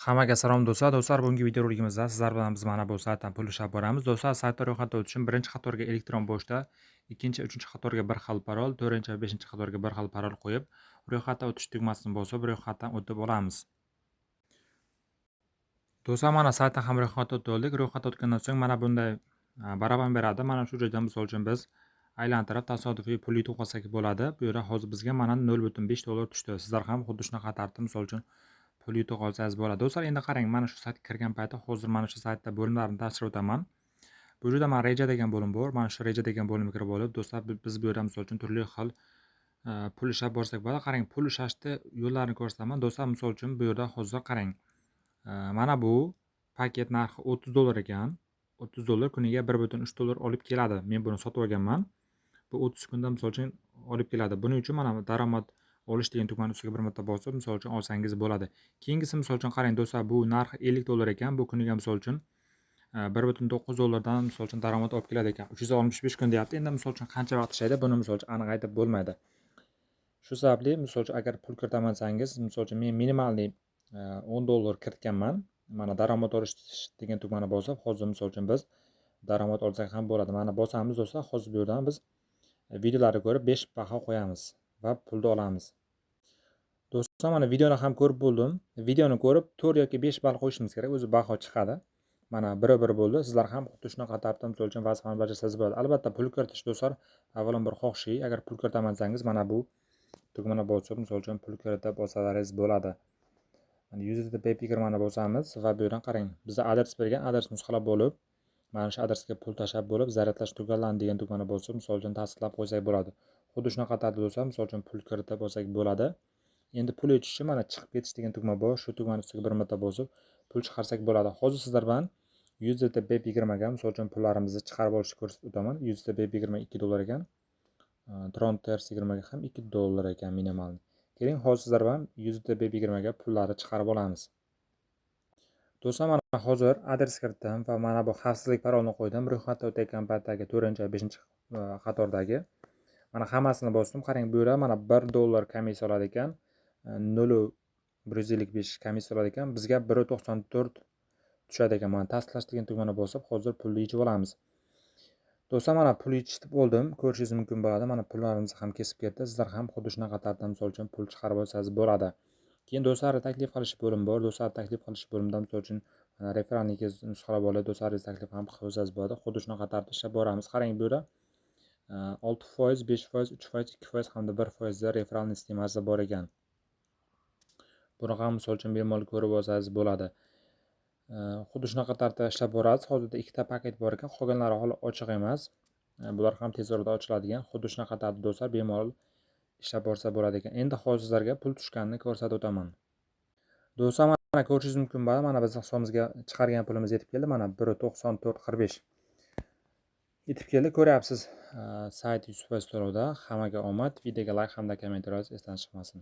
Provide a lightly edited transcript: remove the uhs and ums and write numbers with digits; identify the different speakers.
Speaker 1: Hammaga salom do'stlar. Do'stlar, bugungi videoroligimizda sizlar bilan biz mana bu saytdan pul ishlab boramiz. Do'stlar, saytda ro'yxatda o'tish uchun birinchi qatorga elektron pochta, ikkinchi, uchinchi qatorga bir xil parol, to'rtinchi va beshinchi qatorga bir xil parol qo'yib, ro'yxatda o'tish tugmasini bosib, ro'yxatdan o'tib olamiz. Do'stlar, mana saytdan ham ro'yxatda o'tib oldik. Ro'yxatda o'tgandan so'ng mana bunday baraban beradi. Mana shu joyda misol uchun biz aylantirib tasodifiy pul yutib olsak bo'ladi. Bu yerda hozir bizga mana $0.5 tushdi. Sizlar ham xuddi shunaqa tartibda misol uchun pul yutib olsangiz bo'ladi. Do'stlar, endi qarang, mana shu saytga kirgan paytda hozir mana shu saytda bo'limlarni tashlab o'taman. Bu yerda mana reja degan bo'lim bor. Mana shu reja degan bo'limga kirib olib, do'stlar, biz bu yerda misol uchun turli xil pul ishlab borsak bo'ladi. Qarang, pul ishlashni yo'llarini ko'rsataman. Do'stlar, misol uchun bu yerda hozir qarang. Mana bu paket narxi $30 ekan. $30 kuniga $1.3 olib keladi. Men buni sotib olganman. Bu 30 kunda misol uchun olib keladi. Buning uchun mana daromad olish degan tugmani ustiga bir marta bosib, misol uchun olsangiz bo'ladi. Keyingisi misol uchun qarang do'stlar, bu narxi $50 ekan. Bu kuniga misol uchun $1.9 dan misol uchun daromad olib keladi ekan. 365 kun deyapti. Endi misol uchun qancha vaqt ishlaydi, buni misol uchun aniq aytib bo'lmaydi. Shu sababli misol uchun agar pul kiritaman desangiz, misol uchun men minimalniy $10 kiritganman. Mana daromad olish degan tugmani bosib, hozir misol uchun biz daromad olsak ham bo'ladi. Mana bosamiz do'stlar. Hozir bu yerdan biz videolarni ko'rib 5 baho qo'yamiz va pulni olamiz. Do'stlar, mana videoni ham ko'rib bo'ldim. Videoni ko'rib 4 yoki 5 ball qo'yishimiz kerak, o'zi baho chiqadi. Mana 1 bo'ldi. Sizlar ham xuddi shunaqa tartibda misol uchun vazifani bajarsangiz bo'ladi. Albatta, pul kiritish do'stlar, avvalambor xohish. Agar pul kiritaman desangiz, mana bu tugmani bosib, misol uchun pul kiritib olsangiz bo'ladi. Mana USDT Pay20 ni bosamiz va bu yerdan qarang. Bizda adres bergan, adres nusxalab bo'lib, mana shu adresga pul tashlab bo'lib, zaryadlash tugallandi degan tugmani bosib, misol uchun tasdiqlab qo'ysak bo'ladi. Xuddi shunaqa tartibda do'stlar, misol uchun pul kiritib olsak bo'ladi. Endi pul yutish uchun mana chiqib ketish degan tugma bor. Shu tugmani ustiga bir marta bosib, pul chiqarsak bo'ladi. Hozir sizlar bilan USDT Pay20 ga misol uchun pullarimizni chiqarib olishni ko'rsatib o'taman. USDT Pay20 $2 ekan. Tron TRS20 ga ham $2 ekan minimal. Keling, hozir sizlar bilan USDT Pay20 ga pullarni chiqarib olamiz. Do'stlar, mana hozir adres kiritdim va mana bu xavfsizlik parolni qo'ydim. Ro'yxatda o'tayotgan paytdagi 4-chi va 5-chi qatordagi. Mana hammasini bosdim. Qarang, bu yerda mana $1 komissiya oladi ekan. 0.155 komissiya oladi ekan. Bizga 1.94 tushadi ekan. Mana tasdiqlash degan tugmani bosib, hozir pulni yechib olamiz. Do'stlar, mana pul yechib oldim. Ko'rishingiz mumkin bo'ladi. Mana pullarimiz ham kesib ketdi. Sizlar ham xuddi shunaqa tartibda misol uchun pul chiqarib olsangiz bo'ladi. Keyin do'stlar, taklif qilish bo'limi bor. Do'stlar, taklif qilish bo'limida misol uchun referalningiz nusxalab olib, do'stlaringiz taklif ham qilsangiz bo'ladi. Xuddi shunaqa tartibda ishlab boramiz. Qarang, bu yerda 6%, 5%, 3%, 2% hamda 1% da referal sistemasi bor ekan. Buni ham misol uchun bemalol ko'rib olsangiz bo'ladi. Xuddi shunaqa tartibda ishlab borasiz. Hozirda 2 ta paket bor ekan, qolganlari hali ochiq emas. Bular ham tez orada ochiladigan. Xuddi shunaqa tartibda do'stlar bemalol ishlab borsa bo'ladi ekan. Endi hozir sizlarga pul tushganini ko'rsatib o'taman. Do'stlar, mana ko'rishingiz mumkin bo'ladi. Mana bizning hisobimizga chiqargan pulimiz yetib keldi. Mana 1.9445 yetib keldi. Ko'ryapsiz, sayt 100% to'lovda. Hammaga omad. Videoga like hamda kommentariy yozish esdan chiqmasin.